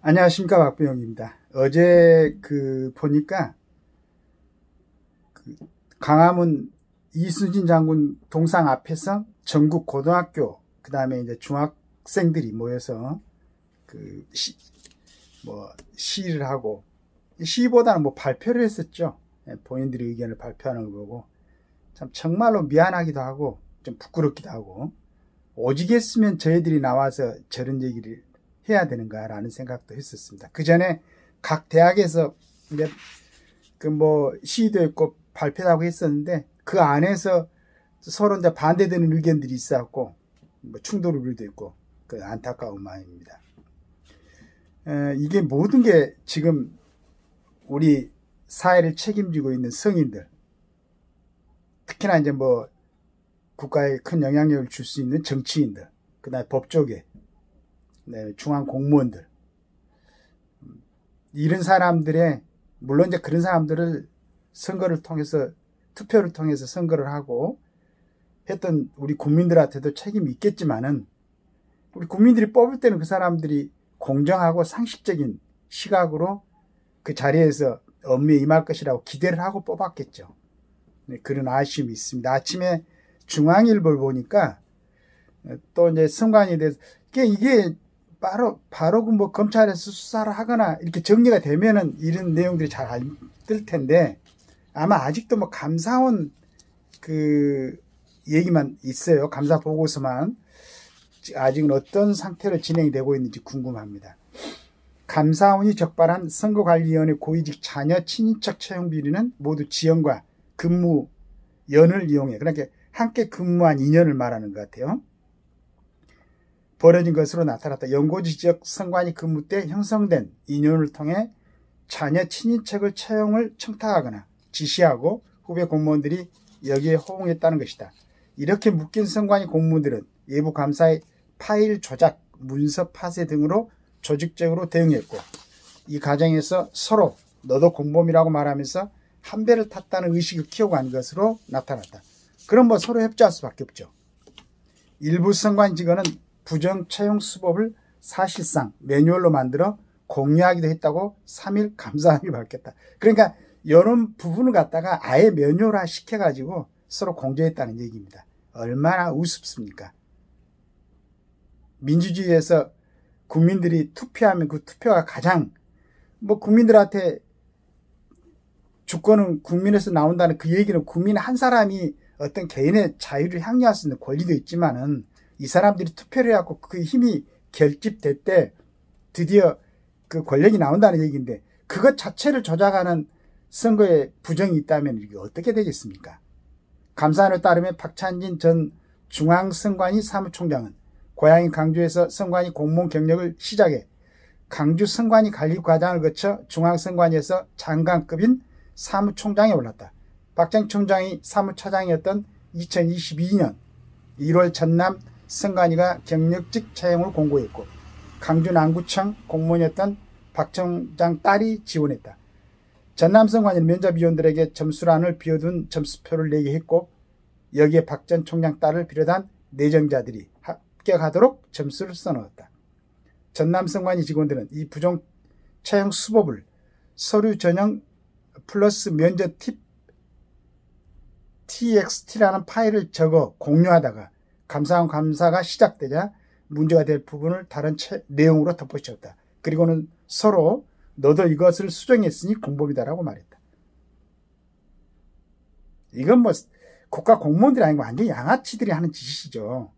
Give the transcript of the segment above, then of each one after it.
안녕하십니까, 박병영입니다. 어제 보니까 강화문 이순신 장군 동상 앞에서 전국 고등학교 그다음에 이제 중학생들이 모여서 시위를 하고, 시위보다는 발표를 했었죠. 본인들의 의견을 발표하는 걸 보고 참 정말로 미안하기도 하고 좀 부끄럽기도 하고, 오직했으면 저희들이 나와서 저런 얘기를 해야 되는가라는 생각도 했었습니다. 그 전에 각 대학에서 이제 시위도 했고 발표도 하고 했었는데, 그 안에서 서로 이제 반대되는 의견들이 있었고 충돌도 있고, 안타까운 마음입니다. 이게 모든 게 지금 우리 사회를 책임지고 있는 성인들, 특히나 이제 국가에 큰 영향력을 줄 수 있는 정치인들, 그다음에 법조계, 중앙 공무원들, 이런 사람들의, 물론 이제 그런 사람들을 선거를 통해서, 투표를 통해서 선거를 하고 했던 우리 국민들한테도 책임이 있겠지만은, 우리 국민들이 뽑을 때는 그 사람들이 공정하고 상식적인 시각으로 그 자리에서 업무에 임할 것이라고 기대를 하고 뽑았겠죠. 그런 아쉬움이 있습니다. 아침에 중앙일보를 보니까 또 이제 선관위에 대해서 이게 바로 검찰에서 수사를 하거나 이렇게 정리가 되면은 이런 내용들이 잘 안 뜰 텐데, 아마 아직도 감사원 얘기만 있어요. 감사 보고서만. 아직은 어떤 상태로 진행이 되고 있는지 궁금합니다. 감사원이 적발한 선거관리위원회 고위직 자녀 친인척 채용 비리는 모두 지연과 근무연을 이용해, 그러니까 함께 근무한 인연을 말하는 것 같아요. 벌어진 것으로 나타났다. 연고지 지역 선관위 근무 때 형성된 인연을 통해 자녀 친인척을 채용을 청탁하거나 지시하고 후배 공무원들이 여기에 호응했다는 것이다. 이렇게 묶인 선관위 공무원들은 외부 감사의 파일 조작, 문서 파쇄 등으로 조직적으로 대응했고, 이 과정에서 서로 너도 공범이라고 말하면서 한 배를 탔다는 의식을 키워간 것으로 나타났다. 그럼 서로 협조할 수밖에 없죠. 일부 선관위 직원은 부정 채용 수법을 사실상 매뉴얼로 만들어 공유하기도 했다고 3일 감사함이 밝혔다. 그러니까 이런 부분을 갖다가 아예 매뉴얼화 시켜가지고 서로 공개했다는 얘기입니다. 얼마나 우습습니까? 민주주의에서 국민들이 투표하면 그 투표가 가장, 국민들한테 주권은 국민에서 나온다는 그 얘기는, 국민 한 사람이 어떤 개인의 자유를 향유할 수 있는 권리도 있지만은, 이 사람들이 투표를 해갖고 그 힘이 결집될 때 드디어 그 권력이 나온다는 얘기인데, 그것 자체를 조작하는 선거에 부정이 있다면 이게 어떻게 되겠습니까? 감사원에 따르면 박찬진 전 중앙선관위 사무총장은 고향인 강주에서 선관위 공무원 경력을 시작해 강주 선관위 관리 과정을 거쳐 중앙선관위에서 장관급인 사무총장에 올랐다. 박 전 총장이 사무차장이었던 2022년 1월 전남 선관위가 경력직 채용을 공고했고, 강주 남구청 공무원이었던 박 총장 딸이 지원했다. 전남 선관위는 면접위원들에게 점수란을 비워둔 점수표를 내게 했고, 여기에 박 전 총장 딸을 비롯한 내정자들이 합격하도록 점수를 써넣었다. 전남 선관위 직원들은 이 부정 채용 수법을 서류 전형 플러스 면접 팁 txt라는 파일을 적어 공유하다가 감사원 감사가 시작되자 문제가 될 부분을 다른 내용으로 덧붙였다. 그리고는 서로 너도 이것을 수정했으니 공범이다라고 말했다. 이건 국가 공무원들이 아니고 완전 양아치들이 하는 짓이죠.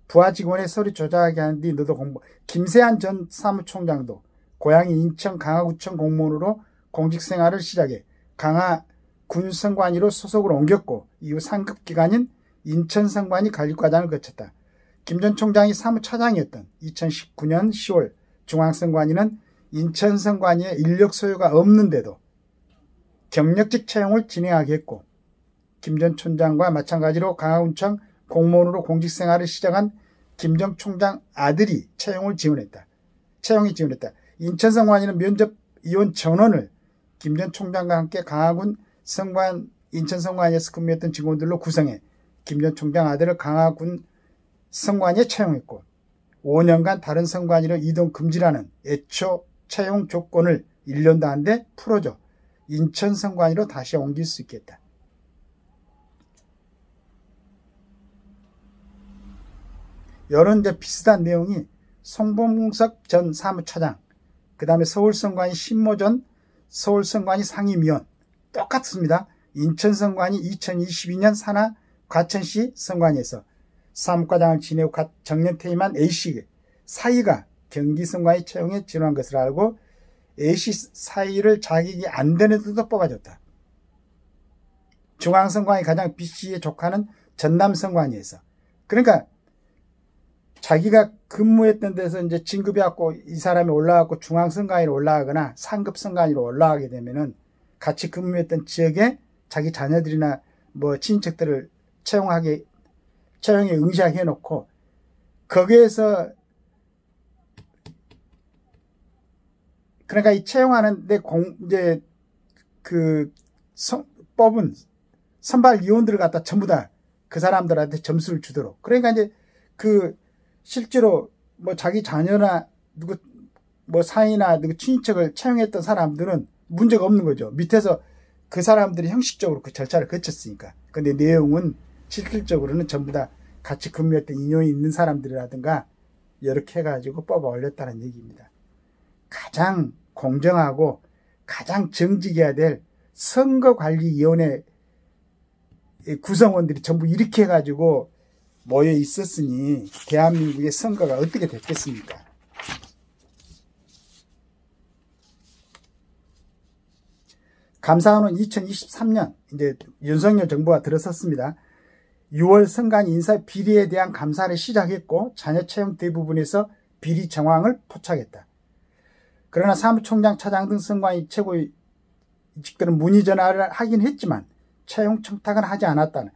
부하 직원의 서류 조작하게 하는 뒤 너도 공범. 김세한 전 사무총장도 고향이 인천 강화구청 공무원으로 공직생활을 시작해 강화군 선관위로 소속을 옮겼고, 이후 상급기관인 인천선관위 관리과장을 거쳤다. 김 전 총장이 사무차장이었던 2019년 10월 중앙선관위는 인천선관위에 인력 소요가 없는데도 경력직 채용을 진행하게 했고, 김 전 총장과 마찬가지로 강화군청 공무원으로 공직생활을 시작한 김 전 총장 아들이 채용이 지원했다. 인천선관위는 면접 이원 전원을 김 전 총장과 함께 강화군 인천선관위에서 근무했던 직원들로 구성해 김 전 총장 아들을 강화군 선관위에 채용했고, 5년간 다른 선관위로 이동 금지라는 애초 채용 조건을 1년도 안 돼 풀어줘 인천 선관위로 다시 옮길 수 있겠다. 이런 이제 비슷한 내용이 송범석 전 사무차장, 그 다음에 서울선관위 신모 전 서울선관위 상임위원 똑같습니다. 인천선관위 2022년 산하 과천시 선관위에서 사무과장을 지내고 정년 퇴임한 A씨 사위가 경기선관위 채용에 지원한 것을 알고 A씨 사위를 자격이 안 되는데도 뽑아줬다. 중앙선관위 과장 B씨의 조카는 전남선관위에서, 그러니까 자기가 근무했던 데서 이제 진급해갖고 이 사람이 올라가고 중앙선관위로 올라가거나 상급선관위로 올라가게 되면은 같이 근무했던 지역에 자기 자녀들이나 뭐 친인척들을 채용에 응시하게 해놓고 거기에서 그러니까 이 채용하는데 이제 뽑은 선발 위원들을 갖다 전부 다 그 사람들한테 점수를 주도록, 그러니까 이제 실제로 뭐 자기 자녀나 누구 뭐 사이나 누구 친인척을 채용했던 사람들은 문제가 없는 거죠. 밑에서 그 사람들이 형식적으로 그 절차를 거쳤으니까. 근데 내용은 실질적으로는 전부 다 같이 근무했던 인연이 있는 사람들이라든가 이렇게 해가지고 뽑아 올렸다는 얘기입니다. 가장 공정하고 가장 정직해야 될 선거관리위원회 구성원들이 전부 이렇게 해가지고 모여 있었으니 대한민국의 선거가 어떻게 됐겠습니까? 감사원은 2023년 이제 윤석열 정부가 들어섰습니다. 6월 선관 인사 비리에 대한 감사를 시작했고 자녀 채용 대부분에서 비리 정황을 포착했다. 그러나 사무총장, 차장 등 선관위 최고직들은 문의 전화를 하긴 했지만 채용 청탁은 하지 않았다는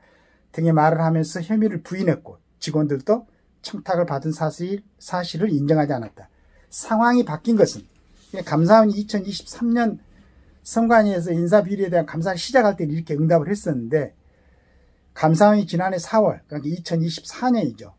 등의 말을 하면서 혐의를 부인했고 직원들도 청탁을 받은 사실을 인정하지 않았다. 상황이 바뀐 것은 감사원이 2023년 선관위에서 인사비리에 대한 감사를 시작할 때 이렇게 응답을 했었는데 감사원이 지난해 4월 그러니까 2024년이죠.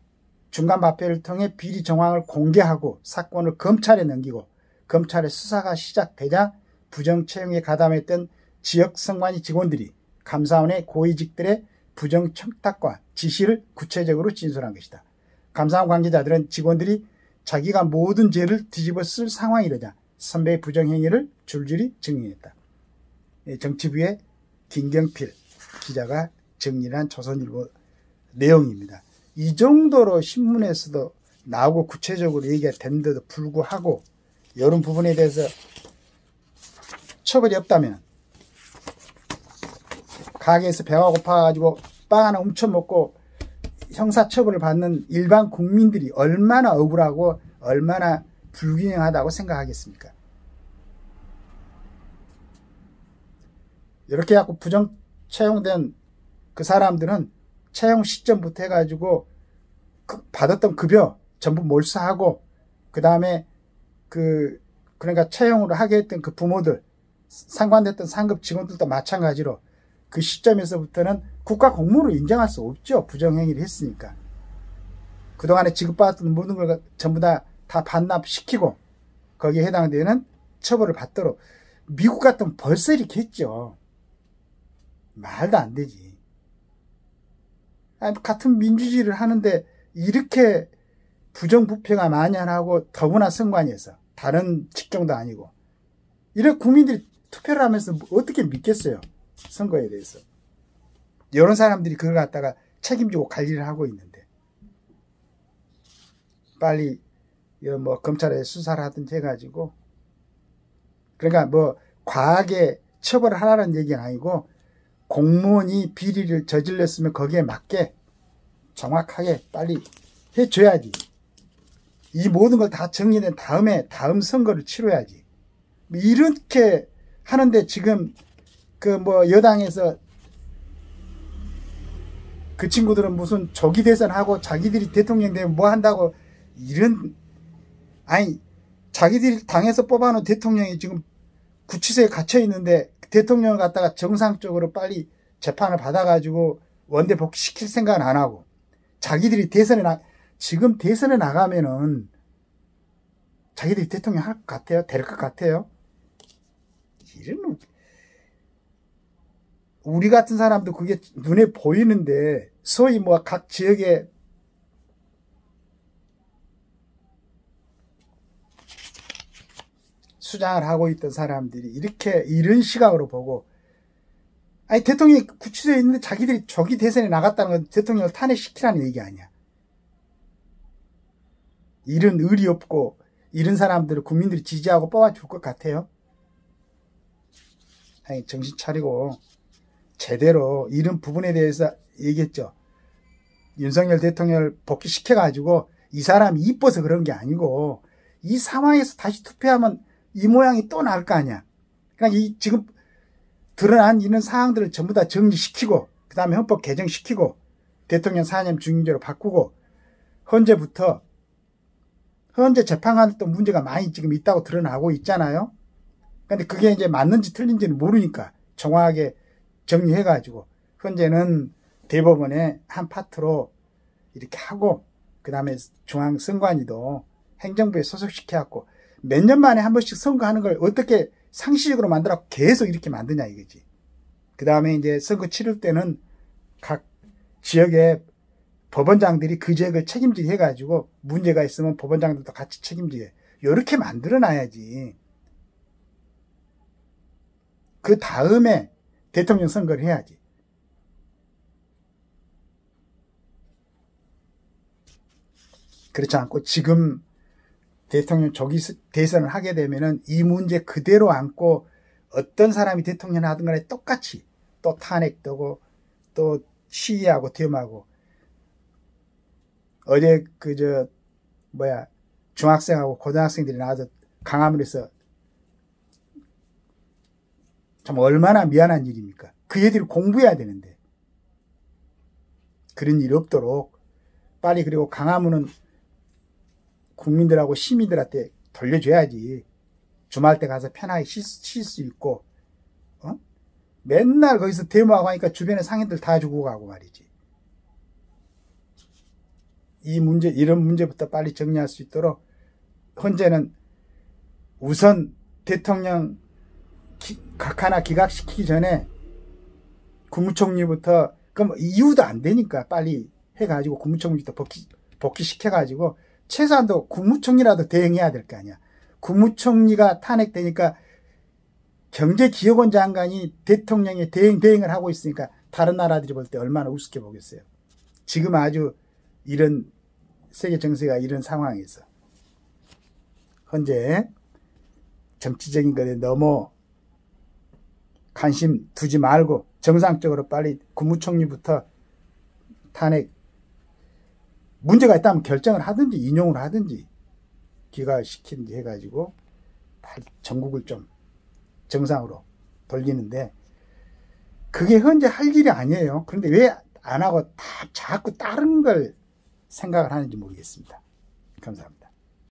중간 발표를 통해 비리 정황을 공개하고 사건을 검찰에 넘기고 검찰의 수사가 시작되자 부정 채용에 가담했던 지역 선관위 직원들이 감사원의 고위직들의 부정 청탁과 지시를 구체적으로 진술한 것이다. 감사원 관계자들은 직원들이 자기가 모든 죄를 뒤집어 쓸 상황이라자 선배의 부정행위를 줄줄이 증명했다. 정치부의 김경필 기자가 정리한 조선일보 내용입니다. 이 정도로 신문에서도 나오고 구체적으로 얘기가 됐는데도 불구하고 이런 부분에 대해서 처벌이 없다면 가게에서 배가 고파가지고 빵 하나 훔쳐먹고 형사처벌을 받는 일반 국민들이 얼마나 억울하고 얼마나 불균형하다고 생각하겠습니까? 이렇게 해갖고 부정 채용된 그 사람들은 채용 시점부터 해가지고 받았던 급여 전부 몰수하고 그 다음에 그러니까 채용을 하게 했던 그 부모들 상관됐던 상급 직원들도 마찬가지로 그 시점에서부터는 국가 공무원으로 인정할 수 없죠. 부정행위를 했으니까. 그동안에 지급받았던 모든 걸 전부 다 반납시키고 거기에 해당되는 처벌을 받도록 미국 같으면 벌써 이렇게 했죠. 말도 안 되지. 같은 민주주의를 하는데 이렇게 부정부패가 만연하고 더구나 선관위에서 다른 직종도 아니고 이런 국민들이 투표를 하면서 어떻게 믿겠어요. 선거에 대해서. 이런 사람들이 그걸 갖다가 책임지고 관리를 하고 있는데 빨리 뭐 검찰에 수사를 하든지 해가지고 그러니까 뭐 과하게 처벌을 하라는 얘기는 아니고 공무원이 비리를 저질렀으면 거기에 맞게 정확하게 빨리 해줘야지. 이 모든 걸 다 정리된 다음에 다음 선거를 치러야지. 이렇게 하는데 지금 뭐 여당에서 그 친구들은 무슨 조기 대선하고 자기들이 대통령 되면 뭐 한다고 이런 아니 자기들이 당에서 뽑아놓은 대통령이 지금 구치소에 갇혀 있는데 대통령을 갖다가 정상적으로 빨리 재판을 받아가지고 원대 복귀시킬 생각은 안 하고 자기들이 대선에 지금 대선에 나가면은 자기들이 대통령 할 것 같아요? 될 것 같아요? 이런, 우리 같은 사람도 그게 눈에 보이는데, 소위 뭐 각 지역에 수장을 하고 있던 사람들이 이렇게 이런 시각으로 보고, 아니 대통령이 구치소에 있는데 자기들이 조기 대선에 나갔다는 건 대통령을 탄핵시키라는 얘기 아니야. 이런 의리 없고 이런 사람들을 국민들이 지지하고 뽑아줄 것 같아요? 아니 정신 차리고 제대로 이런 부분에 대해서 얘기했죠. 윤석열 대통령을 복귀시켜가지고 이 사람이 이뻐서 그런 게 아니고 이 상황에서 다시 투표하면 이 모양이 또 나올 거 아니야. 그러니까 이 지금 드러난 이런 사항들을 전부 다 정리시키고 그 다음에 헌법 개정시키고 대통령 사념 중임제로 바꾸고 현재 재판관도 문제가 많이 지금 있다고 드러나고 있잖아요. 근데 그게 이제 맞는지 틀린지는 모르니까 정확하게 정리해가지고 현재는 대법원의 한 파트로 이렇게 하고 그 다음에 중앙선관위도 행정부에 소속시켜갖고 몇 년 만에 한 번씩 선거하는 걸 어떻게 상식적으로 만들어 계속 이렇게 만드냐 이거지. 그 다음에 이제 선거 치를 때는 각 지역의 법원장들이 그 지역을 책임지게 해가지고 문제가 있으면 법원장들도 같이 책임지게 이렇게 만들어 놔야지. 그 다음에 대통령 선거를 해야지. 그렇지 않고 지금 대통령 조기 대선을 하게 되면은 이 문제 그대로 안고 어떤 사람이 대통령 하든 간에 똑같이 또 탄핵되고 또 시위하고 데모하고 어제 중학생하고 고등학생들이 나와서 강화문에서 참 얼마나 미안한 일입니까? 그 애들이 공부해야 되는데 그런 일이 없도록 빨리 그리고 강화문은 국민들하고 시민들한테 돌려줘야지. 주말 때 가서 편하게 쉴 수 있고 맨날 거기서 데모하고 하니까 주변에 상인들 다 죽고 가고 말이지. 이런 문제부터 빨리 정리할 수 있도록 현재는 우선 대통령 각 하나 기각시키기 전에 국무총리부터 그럼 이유도 안 되니까 빨리 해가지고 국무총리부터 복귀시켜가지고 최소한도 국무총리라도 대응해야 될 거 아니야. 국무총리가 탄핵되니까 경제기획원 장관이 대통령의 대행을 하고 있으니까 다른 나라들이 볼 때 얼마나 우습게 보겠어요. 지금 아주 이런 세계 정세가 이런 상황에서 현재 정치적인 것에 너무 관심 두지 말고 정상적으로 빨리 국무총리부터 탄핵 문제가 있다면 결정을 하든지 인용을 하든지 기각시키든지 해가지고 전국을 좀 정상으로 돌리는데 그게 현재 할 일이 아니에요. 그런데 왜 안 하고 자꾸 다른 걸 생각을 하는지 모르겠습니다. 감사합니다.